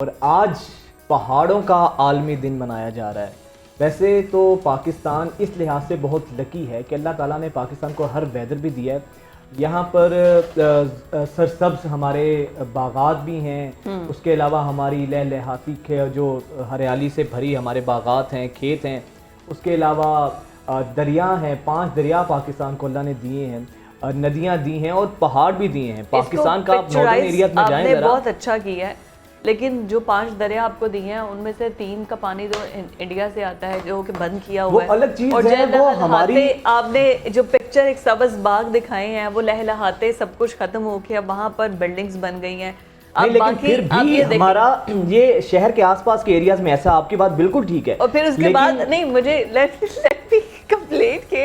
और आज पहाड़ों का आलमी दिन मनाया जा रहा है। वैसे तो पाकिस्तान इस लिहाज से बहुत लकी है कि अल्लाह ताला ने पाकिस्तान को हर वेदर भी दिया है। यहाँ पर सरसब्ज हमारे बागात भी हैं, उसके अलावा हमारी लहलहाती जो हरियाली से भरी हमारे बागात हैं, खेत हैं, उसके अलावा दरिया हैं, 5 दरिया पाकिस्तान को अल्लाह ने दिए हैं, नदियाँ दी हैं और पहाड़ भी दिए हैं। पाकिस्तान का नॉर्दर्न एरिया में जाएं जरा, बहुत अच्छा किया है। लेकिन जो 5 दरिया आपको दिए हैं उनमें से 3 का पानी तो इंडिया से आता है जो कि बंद किया हुआ है, वो अलग चीज और है। वो हमारी आपने जो पिक्चर एक सब्ज बाग दिखाए हैं वो लहलहाते सब कुछ खत्म हो गया, वहां पर बिल्डिंग्स बन गई हैं। नहीं, लेकिन फिर भी हमारा ये शहर के आसपास के एरियाज में ऐसा, आपकी बात बिल्कुल ठीक है। और फिर उसके बाद नहीं, मुझे लेट मी कंप्लीट के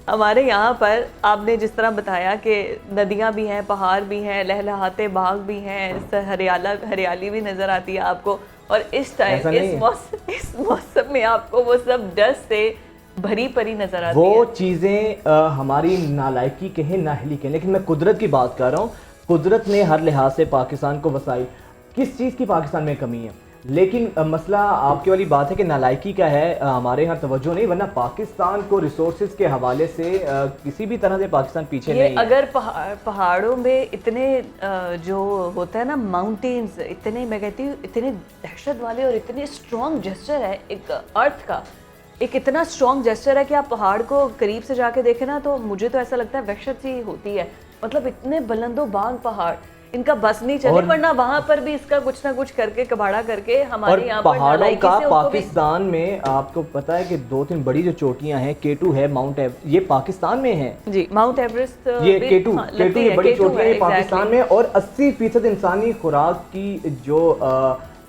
हमारे यहाँ पर आपने जिस तरह बताया कि नदियाँ भी हैं, पहाड़ भी हैं, लहलहाते बाग भी हैं, हरियाली भी नजर आती है आपको, और इस टाइम इस मौसम में आपको वो सब डस्ट से भरी परी नजर आती है। वो चीज़ें हमारी नालायकी कहें, नाहली कहें, लेकिन मैं कुदरत की बात कर रहा हूँ। कुदरत ने हर लिहाज से पाकिस्तान को वसाई। किस चीज़ की पाकिस्तान में कमी है? लेकिन मसला आपकी वाली बात है कि नालायकी का है, हमारे यहाँ तवज्जो नहीं, वरना पाकिस्तान को रिसोर्सेज के हवाले से किसी भी तरह से पाकिस्तान पीछे नहीं है। अगर पहाड़ों में इतने जो होता है ना माउंटेन्स, इतने मैं कहती हूँ इतने दहशत वाले और इतने स्ट्रॉन्ग जेस्चर है एक अर्थ का, एक इतना स्ट्रॉन्ग जेस्चर है कि आप पहाड़ को करीब से जाके देखें ना तो मुझे तो ऐसा लगता है वहशत सी होती है। मतलब इतने बुलंदो बाग पहाड़, इनका बस नहीं चले, वरना वहां पर भी इसका कुछ ना कुछ करके कबाड़ा करके हमारे यहाँ पर पहाड़ों का पाकिस्तान में आपको पता है कि 2-3 बड़ी जो चोटियां हैं, K2 है, माउंट एवरेस्ट, ये पाकिस्तान में है जी। माउंट एवरेस्ट ये K2 ये बड़ी चोटियां ये पाकिस्तान में, और 80% इंसानी खुराक की जो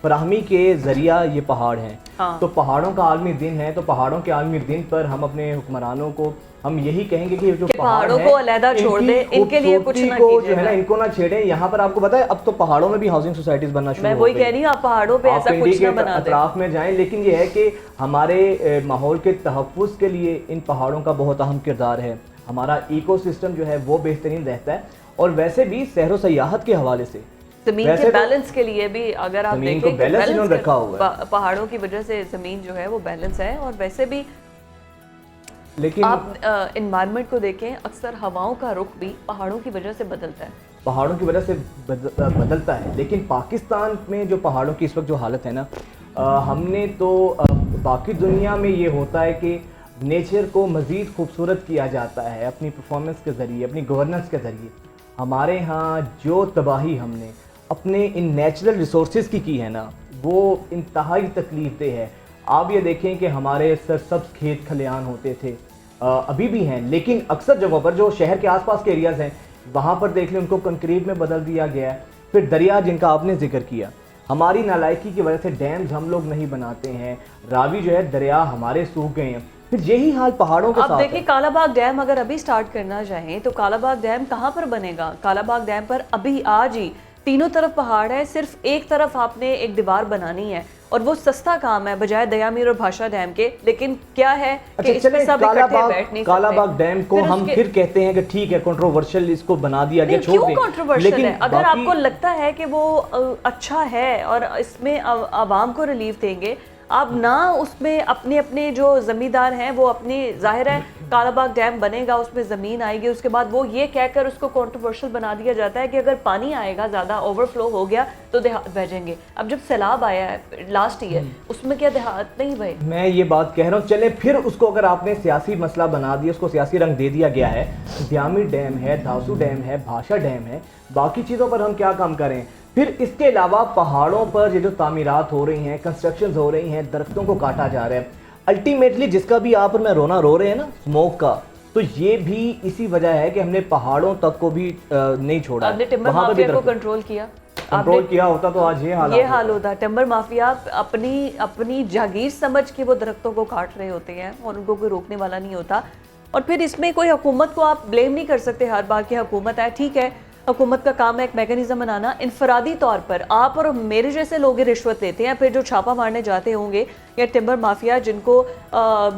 फराहमी के जरिया ये पहाड़ हैं। तो पहाड़ों का आलमी दिन है, तो पहाड़ों के आलमी दिन पर हम अपने हुक्मरानों को हम यही कहेंगे कि जो पहाड़ों को अलहदा छोड़ दे, इनके लिए कुछ ना कीजिए, जो है ना, इनको ना छेड़े। यहाँ पर आपको पता है अब तो पहाड़ों में भी हाउसिंग सोसाइटीज बनना शुरू हो गई। मैं वही कह रही हूँ, आप पहाड़ों पे ऐसा कुछ ना बना दें, अतराफ में जाएं। लेकिन ये है कि हमारे माहौल के तहफ़्फ़ुज़ के लिए इन पहाड़ों का बहुत अहम किरदार है। हमारा इकोसिस्टम जो है वो बेहतरीन रहता है, और वैसे भी सैरो सयाहत के हवाले से जमीन के बैलेंस के लिए भी अगर आप देखें बैलेंस रखा हुआ है, पहाड़ों की वजह से जमीन जो है वो बैलेंस है। और वैसे भी लेकिन आप एनवायरनमेंट को देखें, अक्सर हवाओं का रुख भी पहाड़ों की वजह से बदलता है, पहाड़ों की वजह से बदलता है। लेकिन पाकिस्तान में जो पहाड़ों की इस वक्त जो हालत है ना, हमने तो बाकी दुनिया में ये होता है कि नेचर को मज़ीद खूबसूरत किया जाता है अपनी परफॉर्मेंस के ज़रिए, अपनी गवर्नेंस के ज़रिए। हमारे यहाँ जो तबाही हमने अपने इन नेचुरल रिसोर्सेज की है ना, वो इंतहाई तकलीफ दे है। आप ये देखें कि हमारे सरसब्ज खेत खलियान होते थे, अभी भी हैं, लेकिन अक्सर जगहों पर जो शहर के आसपास के एरियाज़ हैं वहाँ पर देख लें उनको कंक्रीट में बदल दिया गया है। फिर दरिया जिनका आपने जिक्र किया, हमारी नालायकी की वजह से डैम्स हम लोग नहीं बनाते हैं, रावी जो है दरिया हमारे सूख गए हैं। फिर यही हाल पहाड़ों के साथ है। आप देखिए कालाबाग डैम अगर अभी स्टार्ट करना चाहें तो कालाबाग डैम कहाँ पर बनेगा? कालाबाग डैम पर अभी आज ही तीनों तरफ पहाड़ है, सिर्फ एक तरफ आपने एक दीवार बनानी है, और वो सस्ता काम है बजाय दयामीर और भाषा डैम के। लेकिन क्या है कि इसमें सब इकट्ठे बैठ नहीं सकते। कालाबाग डैम को हम फिर कहते हैं कि ठीक है कंट्रोवर्शियल इसको बना दिया गया, छोड़ दें। कंट्रोवर्शियल है? अगर आपको लगता है कि वो अच्छा है और इसमें आवाम को रिलीफ देंगे, आप ना उसमें अपने अपने जो जमींदार हैं वो अपनी, जाहिर है कालाबाग डैम बनेगा, उसमें ज़मीन आएगी, उसके बाद वो ये कहकर उसको कंट्रोवर्शियल बना दिया जाता है कि अगर पानी आएगा, ज़्यादा ओवरफ्लो हो गया तो देहात बह जाएंगे। अब जब सैलाब आया है लास्ट ईयर, उसमें क्या देहात नहीं बहे? मैं ये बात कह रहा हूँ। चले फिर उसको अगर आपने सियासी मसला बना दिया, उसको सियासी रंग दे दिया गया है, दयामीर डैम है, धासू डैम है, भाषा डैम है, बाकी चीज़ों पर हम क्या काम करें? फिर इसके अलावा पहाड़ों पर ये जो तामीरात हो रही हैं, कंस्ट्रक्शंस हो रही हैं, दरख्तों को काटा जा रहा है, अल्टीमेटली जिसका भी आप और मैं रोना रो रहे हैं ना, स्मोक का, तो ये भी इसी वजह है कि हमने पहाड़ों तक को भी नहीं छोड़ा। आपने टिम्बर माफिया को कंट्रोल किया होता तो आज ये हाल होता। टिम्बर माफिया अपनी जागीर समझ के वो दरख्तों को काट रहे होते हैं और उनको कोई रोकने वाला नहीं होता। और फिर इसमें कोई हुकूमत को आप ब्लेम नहीं कर सकते हर बार की हुकूमत है। ठीक है, हुकूमत का काम है एक मैकेनिज्म बनाना। इनफरादी तौर पर आप और मेरे जैसे लोग रिश्वत लेते हैं, फिर जो छापा मारने जाते होंगे या टिम्बर माफिया जिनको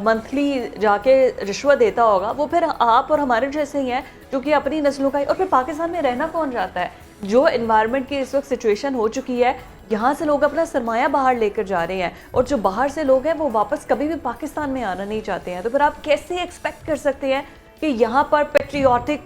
मंथली जाके रिश्वत देता होगा, वो फिर आप और हमारे जैसे ही हैं जो कि अपनी नस्लों का। और फिर पाकिस्तान में रहना कौन चाहता है? जो एनवायरनमेंट की इस वक्त सिचुएशन हो चुकी है यहाँ से लोग अपना सरमाया बाहर लेकर जा रहे हैं, और जो बाहर से लोग हैं वो वापस कभी भी पाकिस्तान में आना नहीं चाहते हैं। तो फिर आप कैसे एक्सपेक्ट कर सकते हैं कि यहाँ पर पेट्रियाटिक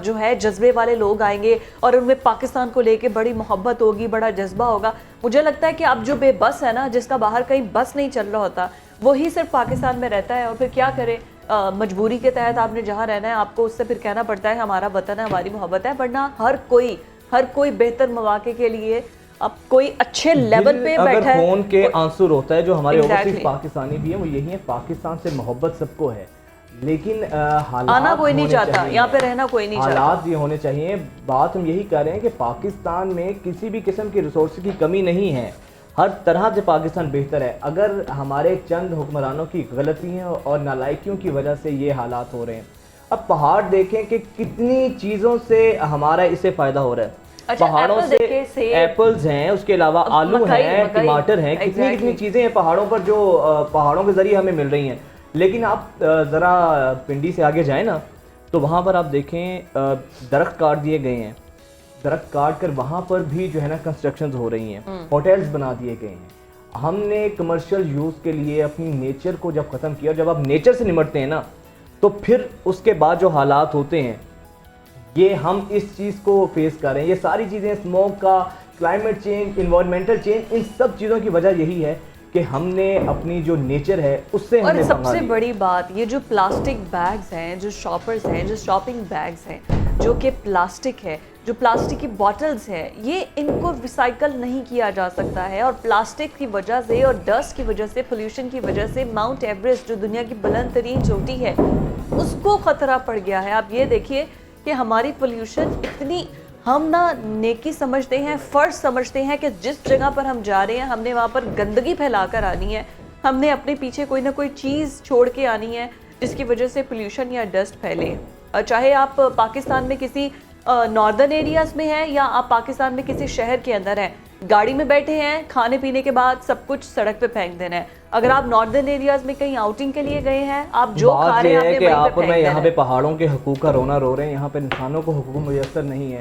जो है जज्बे वाले लोग आएंगे और उनमें पाकिस्तान को लेके बड़ी मोहब्बत होगी, बड़ा जज्बा होगा। मुझे लगता है कि अब जो बेबस है ना, जिसका बाहर कहीं बस नहीं चल रहा होता, वही सिर्फ पाकिस्तान में रहता है। और फिर क्या करे, मजबूरी के तहत आपने जहाँ रहना है आपको उससे फिर कहना पड़ता है हमारा वतन है, हमारी मोहब्बत है। वरना हर कोई बेहतर मौके के लिए अब कोई अच्छे लेवल पे अगर बैठा है। खून के आंसर होता है, जो हमारे Exactly. ओवरसीज पाकिस्तानी भी हैं वो यही है, पाकिस्तान से मोहब्बत सबको है, लेकिन हालात आना कोई नहीं होने चाहता, चाहिए। यहाँ पे रहना कोई नहीं चाहता। हालात ये होने चाहिए। बात हम यही कर रहे हैं कि पाकिस्तान में किसी भी किस्म की रिसोर्स की कमी नहीं है, हर तरह से पाकिस्तान बेहतर है। अगर हमारे चंद हुक्मरानों की गलतियों और नालायकियों की वजह से ये हालात हो रहे हैं। अब पहाड़ देखें कि कितनी चीज़ों से हमारा इससे फ़ायदा हो रहा है। अच्छा, पहाड़ों एप्पल से देखें, सेब, एप्पल्स हैं, उसके अलावा आलू मकई, हैं, टमाटर हैं, कितनी exactly. कितनी चीज़ें हैं पहाड़ों पर जो पहाड़ों के ज़रिए हमें मिल रही हैं। लेकिन आप ज़रा पिंडी से आगे जाएं ना, तो वहाँ पर आप देखें दरख्त काट दिए गए हैं। दरख्त काट कर वहाँ पर भी जो है ना कंस्ट्रक्शंस हो रही हैं, होटल्स बना दिए गए हैं। हमने कमर्शियल यूज़ के लिए अपनी नेचर को जब ख़त्म किया, जब आप नेचर से निमटते हैं ना, तो फिर उसके बाद जो हालात होते हैं, ये हम इस चीज़ को फेस कर रहे हैं। ये सारी चीज़ें, स्मोक का, क्लाइमेट चेंज, इन्वायरमेंटल चेंज, इन सब चीज़ों की वजह यही है कि हमने अपनी जो नेचर है उससे और हमने सबसे पंगा लिया। बड़ी बात, ये जो प्लास्टिक बैग्स हैं, जो शॉपर्स हैं, जो शॉपिंग बैग्स हैं, जो कि प्लास्टिक है, जो प्लास्टिक की बॉटल्स है, ये इनको रिसाइकल नहीं किया जा सकता है। और प्लास्टिक की वजह से और डस्ट की वजह से, पोल्यूशन की वजह से माउंट एवरेस्ट जो दुनिया की बुलंद तरीन चोटी है, उसको ख़तरा पड़ गया है। आप ये देखिए कि हमारी पोल्यूशन इतनी, हम ना नेकी समझते हैं, फ़र्ज समझते हैं कि जिस जगह पर हम जा रहे हैं हमने वहाँ पर गंदगी फैला कर आनी है, हमने अपने पीछे कोई ना कोई चीज़ छोड़ के आनी है जिसकी वजह से पोल्यूशन या डस्ट फैले। चाहे आप पाकिस्तान में किसी नॉर्दर्न एरियाज़ में हैं या आप पाकिस्तान में किसी शहर के अंदर हैं, गाड़ी में बैठे हैं, खाने पीने के बाद सब कुछ सड़क पे फेंक देना है। अगर आप नॉर्दर्न एरियाज में कहीं आउटिंग के लिए गए हैं, आप जो खा बात रहे यह हैं है आपने कि वहीं आप पे और मैं फेंक यहाँ देना पे है। पहाड़ों के हकूक़ का रोना रो रहे हैं, यहाँ पे इंसानों को हकूक़ मुयस्सर नहीं है।